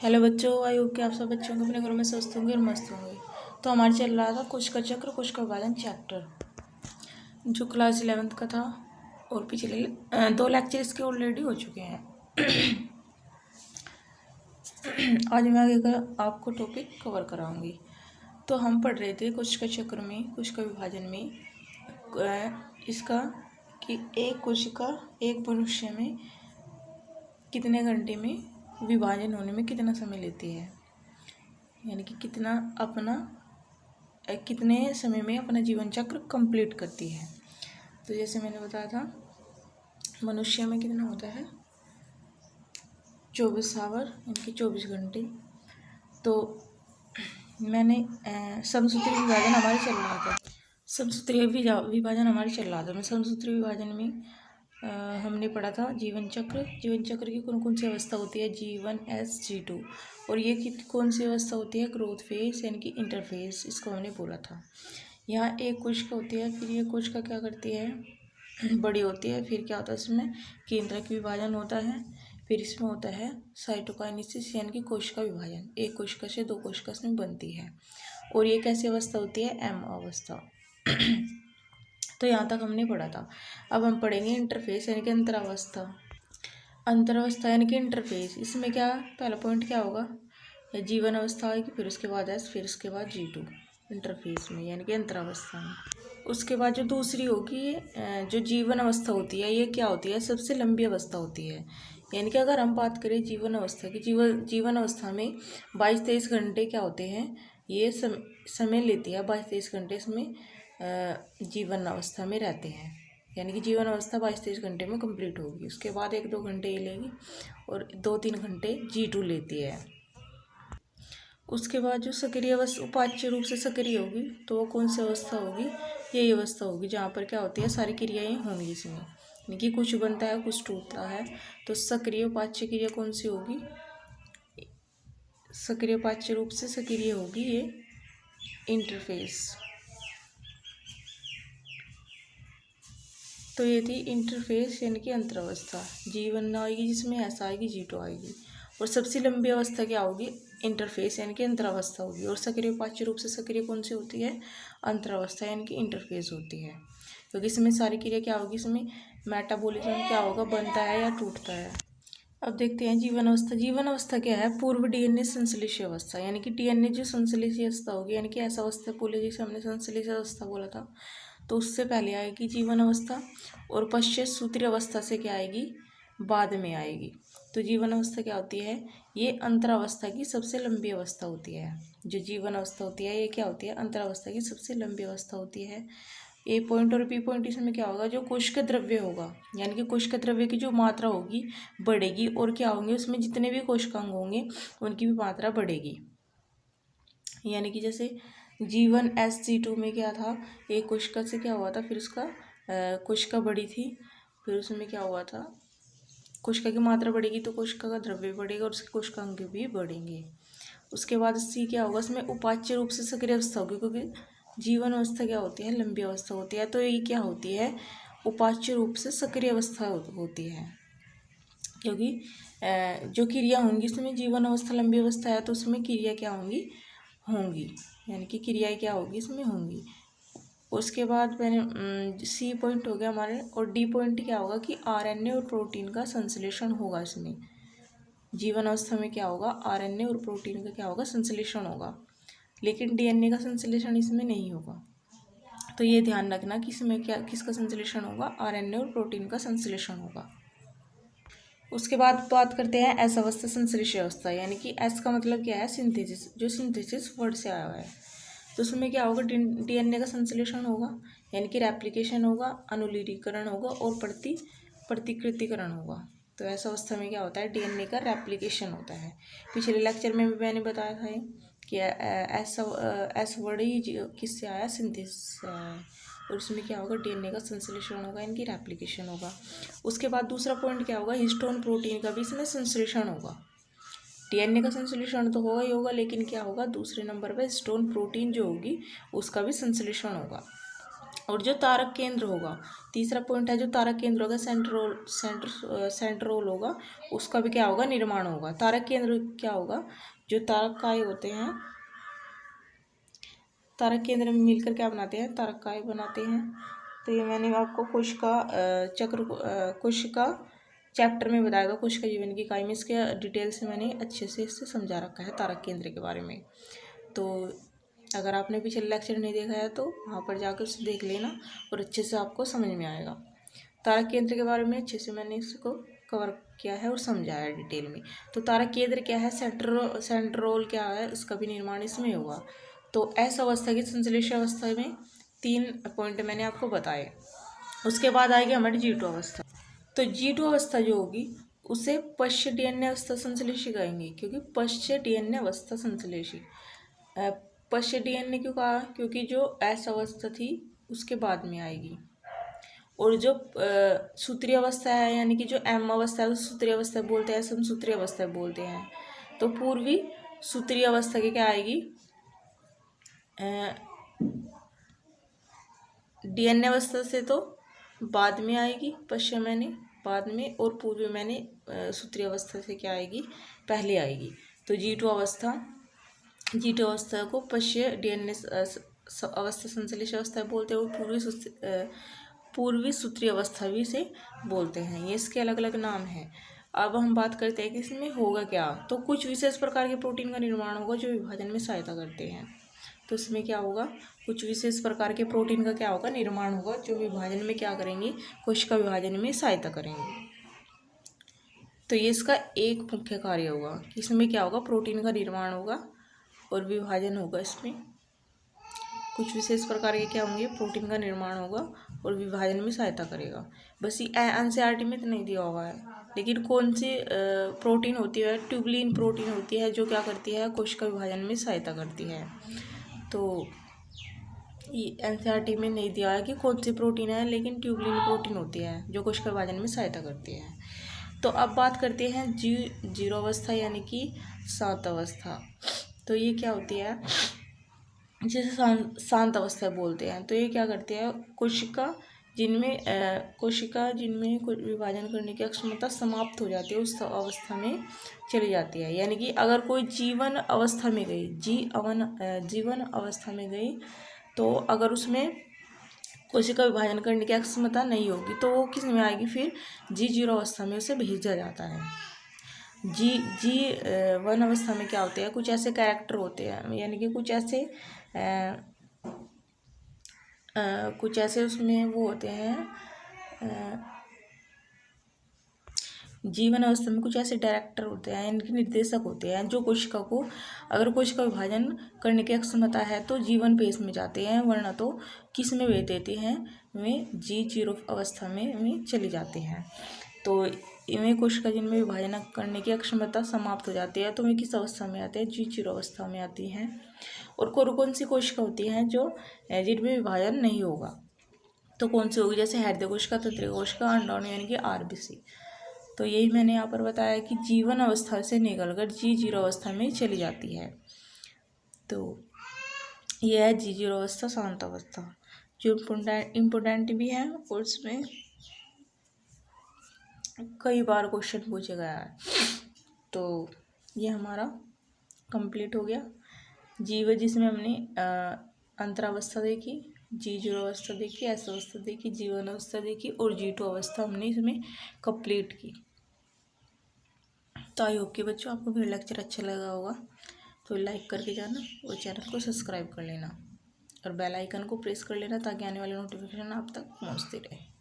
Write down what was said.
Hello बच्चों, I hope कि आप सब बच्चों के अपने घरों में स्वस्थ होंगे और मस्त होंगे। तो हमारे चल रहा था कुछ का चक्र कुछ का विभाजन चैप्टर, जो क्लास 11th का था। और पिछले 2 लेक्चर इसके ऑलरेडी हो चुके हैं। आज मैं आगे का आपको टॉपिक कवर कराऊंगी। तो हम पढ़ रहे थे कुछ का चक्र में कुछ का विभाजन में इसका कि एक कोशिका एक मनुष्य में कितने घंटे में विभाजन होने में कितना समय लेती है, यानी कि कितने समय में अपना जीवन चक्र कंप्लीट करती है। तो जैसे मैंने बताया था, मनुष्य में कितना होता है 24 आवर, यानी कि 24 घंटे। तो मैंने समसूत्री विभाजन हमारे चल रहा था मैं समसूत्री विभाजन में हमने पढ़ा था जीवन चक्र की कौन कौन सी अवस्था होती है, G1 S G2। और ये कौन सी अवस्था होती है, ग्रोथ फेज यानी कि इंटरफेस, इसको हमने बोला था। यहाँ एक कोशिका होती है, फिर ये कोशिका क्या करती है, बड़ी होती है। फिर क्या होता है, इसमें केंद्रक विभाजन होता है। फिर इसमें होता है साइटोकाइनेसिस यानी कि कोशिका विभाजन, एक कोशिका से 2 कोशिका इसमें बनती है। और ये कैसी अवस्था होती है, M अवस्था। तो यहाँ तक हमने पढ़ा था। अब हम पढ़ेंगे इंटरफेस यानी कि अंतरावस्था यानी कि इंटरफेस। इसमें क्या पहला पॉइंट क्या होगा, जीवन अवस्था आएगी, फिर उसके बाद S, फिर उसके बाद G2 इंटरफेस में यानी कि अंतरावस्था में। उसके बाद जो दूसरी होगी जो जीवन अवस्था होती है, ये क्या होती है, सबसे लंबी अवस्था होती है। यानी कि अगर हम बात करें जीवन अवस्था की, जीवन अवस्था में 22-23 घंटे क्या होते हैं, ये समय लेती है। 22-23 घंटे इसमें जीवन अवस्था में रहते हैं, यानी कि जीवन अवस्था 22-23 घंटे में कंप्लीट होगी। उसके बाद 1-2 घंटे ये लेगी और 2-3 घंटे G2 लेती है। उसके बाद जो सक्रिय अवस्था उपाच्य रूप से सक्रिय होगी, तो वो कौन सी अवस्था होगी, यही अवस्था होगी जहाँ पर क्या होती है, सारी क्रियाएं होंगी इसमें, यानी कि कुछ बनता है कुछ टूटता है। तो सक्रिय उपाच्य क्रिया कौन सी होगी, सक्रिय उपाच्य रूप से सक्रिय होगी ये इंटरफेस। तो ये थी इंटरफेस यानी कि अंतरावस्था। G1 आएगी जिसमें S आएगी, G2 आएगी। और सबसे लंबी अवस्था क्या होगी, इंटरफेस यानी कि अंतरावस्था होगी। और सक्रिय उपाच्य रूप से सक्रिय कौन सी होती है, अंतरावस्था यानी कि इंटरफेस होती है। क्योंकि इसमें सारी क्रिया क्या होगी, इसमें मेटाबॉलिज्म क्या होगा, बनता है या टूटता है। अब देखते हैं जीवन अवस्था। जीवन अवस्था क्या है, पूर्व DNA संश्लेषी अवस्था, यानी कि DNA जो संश्लेषी अवस्था होगी, यानी कि ऐसा अवस्था बोले जैसे हमने संश्लेषी अवस्था बोला था, तो उससे पहले आएगी जीवन अवस्था। और पश्चात सूत्री अवस्था से क्या आएगी, बाद में आएगी। तो जीवन अवस्था क्या होती है, ये अंतरावस्था की सबसे लंबी अवस्था होती है। जो जीवन अवस्था होती है ये क्या होती है, अंतरावस्था की सबसे लंबी अवस्था होती है। ए पॉइंट और बी पॉइंट इसमें क्या होगा, जो कोशिका द्रव्य होगा, यानी कि कोशिका द्रव्य की जो मात्रा होगी बढ़ेगी। और क्या होंगे, उसमें जितने भी कोशिकांग होंगे उनकी भी मात्रा बढ़ेगी। यानी कि जैसे G1 S G2 में क्या था, एक कोशिका से क्या हुआ था, फिर उसका कोशिका बड़ी थी, फिर उसमें क्या हुआ था, कोशिका की मात्रा बढ़ेगी तो कोशिका का द्रव्य बढ़ेगा और उसके कोशिकांग भी बढ़ेंगे। उसके बाद C क्या होगा, इसमें उपाच्य रूप से सक्रिय अवस्था होगी, क्योंकि जीवन अवस्था क्या होती है, लंबी अवस्था होती है। तो ये क्या होती है, उपाच्य रूप से सक्रिय अवस्था होती है। क्योंकि जो क्रिया होंगी इसमें, जीवन अवस्था लंबी अवस्था है तो उसमें क्रिया क्या होंगी, यानी कि क्रियाएं क्या होगी इसमें होंगी। उसके बाद मैंने C पॉइंट हो गया हमारे। और D पॉइंट क्या होगा कि RNA और प्रोटीन का संश्लेषण होगा इसमें। जीवन अवस्था में क्या होगा, RNA और प्रोटीन का क्या होगा, संश्लेषण होगा। लेकिन DNA का संश्लेषण इसमें नहीं होगा। तो ये ध्यान रखना कि इसमें क्या किसका संश्लेषण होगा, RNA और प्रोटीन का संश्लेषण होगा। उसके बाद बात करते हैं S अवस्था संश्लेषी अवस्था, यानी कि S का मतलब क्या है, सिंथेसिस, जो सिंथेसिस वर्ड से आया हुआ है। तो उसमें क्या होगा, DNA का संश्लेषण होगा, यानी कि रेप्लिकेशन होगा, अनुलीरीकरण होगा और प्रतिकृतिकरण होगा। तो ऐसा अवस्था में क्या होता है, DNA का रेप्लिकेशन होता है। पिछले लेक्चर में भी मैंने बताया था कि एस वर्ड ही किससे आया, सिंथेसिस से आया। और उसमें क्या होगा, DNA का संश्लेषण होगा, इनकी रेप्लिकेशन होगा। उसके बाद दूसरा पॉइंट क्या होगा, हिस्टोन प्रोटीन का भी इसमें संश्लेषण होगा। DNA का संश्लेषण तो होगा ही होगा, लेकिन क्या होगा, दूसरे नंबर पर हिस्टोन प्रोटीन जो होगी उसका भी संश्लेषण होगा। और जो तारक केंद्र होगा, तीसरा पॉइंट है जो तारक केंद्र होगा सेंट्रोल होगा, उसका भी क्या होगा, निर्माण होगा। तारक केंद्र क्या होगा, जो तारक काय होते हैं, तारक केंद्र में मिलकर क्या बनाते हैं, तारक काय बनाते हैं। तो ये मैंने आपको कोशिका चैप्टर में बताया था, कोशिका जीवन की इकाई में, इसके डिटेल से मैंने अच्छे से इससे समझा रखा है तारक केंद्र के बारे में। तो अगर आपने पिछले लेक्चर नहीं देखा है तो वहाँ पर जाकर उसे देख लेना और अच्छे से आपको समझ में आएगा। तारक केंद्र के बारे में अच्छे से मैंने इसको कवर किया है और समझाया है डिटेल में। तो तारक केंद्र क्या है, सेंट्रोल क्या है, इसका भी निर्माण इसमें होगा। तो एस अवस्था की संश्लेष अवस्था में 3 पॉइंट मैंने आपको बताए। उसके बाद आएगी हमारी G2 अवस्था। तो G2 अवस्था जो होगी उसे पश्च DNA अवस्था संश्लेषी कहेंगे, क्योंकि पश्च DNA अवस्था संश्लेषी। पश्च DNA क्यों कहा, क्योंकि जो एस अवस्था थी उसके बाद में आएगी। और जो सूत्रीय अवस्था है, यानी कि जो M अवस्था है उस सूत्रीय अवस्था बोलते हैं, समसूत्रीय अवस्था बोलते हैं। तो पूर्वी सूत्रीय अवस्था की क्या आएगी, DNA अवस्था से तो बाद में आएगी, पश्चिम मैंने बाद में, और पूर्वी मैंने सूत्रीय अवस्था से क्या आएगी, पहले आएगी। तो G2 अवस्था को पश्चिम DNA अवस्था संश्लेष अवस्था बोलते हैं, और पूर्वी सूत्रीय अवस्था भी से बोलते हैं। ये इसके अलग अलग नाम हैं। अब हम बात करते हैं कि इसमें होगा क्या। तो कुछ विशेष प्रकार के प्रोटीन का निर्माण होगा जो विभाजन में सहायता करते हैं। तो इसमें क्या होगा, कुछ विशेष प्रकार के प्रोटीन का क्या होगा, निर्माण होगा, जो विभाजन में क्या करेंगे, कोशिका विभाजन में सहायता करेंगे। तो ये इसका एक मुख्य कार्य होगा कि इसमें क्या होगा, प्रोटीन का निर्माण होगा और विभाजन होगा। इसमें कुछ विशेष प्रकार के क्या होंगे, प्रोटीन का निर्माण होगा और विभाजन में सहायता करेगा। बस ये NCERT में तो नहीं दिया हुआ है, लेकिन कौन सी प्रोटीन होती है, ट्यूबुलिन प्रोटीन होती है, जो क्या करती है, कोशिका विभाजन में सहायता करती है। तो NCERT में नहीं दिया है कि कौन सी प्रोटीन है, लेकिन ट्यूबुलिन प्रोटीन होती है जो कोशिका विभाजन में सहायता करती है। तो अब बात करते हैं G0 अवस्था, यानी कि शांत अवस्था। तो ये क्या होती है, जिसे शांत अवस्था बोलते हैं। तो ये क्या करते हैं, कोशिका जिनमें विभाजन करने की क्षमता समाप्त हो जाती है, उस अवस्था में चली जाती है। यानी कि अगर कोई जीवन अवस्था में गई, जीवन अवस्था में गई, तो अगर उसमें कोशिका विभाजन करने की क्षमता नहीं होगी तो वो किस में आएगी, फिर G0 अवस्था में उसे भेजा जाता है। G1 अवस्था में क्या होते हैं, कुछ ऐसे कैरेक्टर होते हैं, यानी कि कुछ ऐसे उसमें वो होते हैं, जीवन अवस्था में कुछ ऐसे डायरेक्टर होते हैं, इनके निर्देशक होते हैं, जो कोशिका को, अगर कोशिका विभाजन करने की क्षमता है तो जीवन फेज में जाते हैं, वरना तो किस में भेज देते हैं, वे G0 अवस्था में चले जाते हैं। तो इनमें कोशिका जिनमें विभाजन करने की क्षमता समाप्त हो जाती है, तो वे किस अवस्था में आते हैं, G0 अवस्था में आती हैं। और कौन सी कोशिका होती हैं जो जिनमें विभाजन नहीं होगा, तो कौन सी होगी, जैसे हृदय कोशिका, तंत्रिका कोशिका, अंडाणु यानी कि RBC। तो यही मैंने यहाँ पर बताया कि जीवन अवस्था से निकलकर G0 अवस्था में चली जाती है। तो यह है G0 अवस्था, शांत अवस्था, जो इम्पोर्टेंट भी है और उसमें कई बार क्वेश्चन पूछा गया है। तो ये हमारा कंप्लीट हो गया जीवन, जिसमें हमने अंतरावस्था देखी, G0 अवस्था देखी, एस अवस्था देखी, जीवन अवस्था देखी और G2 अवस्था हमने इसमें कंप्लीट की। तो आई होप कि बच्चों आपको मेरा लेक्चर अच्छा लगा होगा, तो लाइक करके जाना और चैनल को सब्सक्राइब कर लेना और बेल आइकन को प्रेस कर लेना, ताकि आने वाले नोटिफिकेशन आप तक पहुंचते रहे।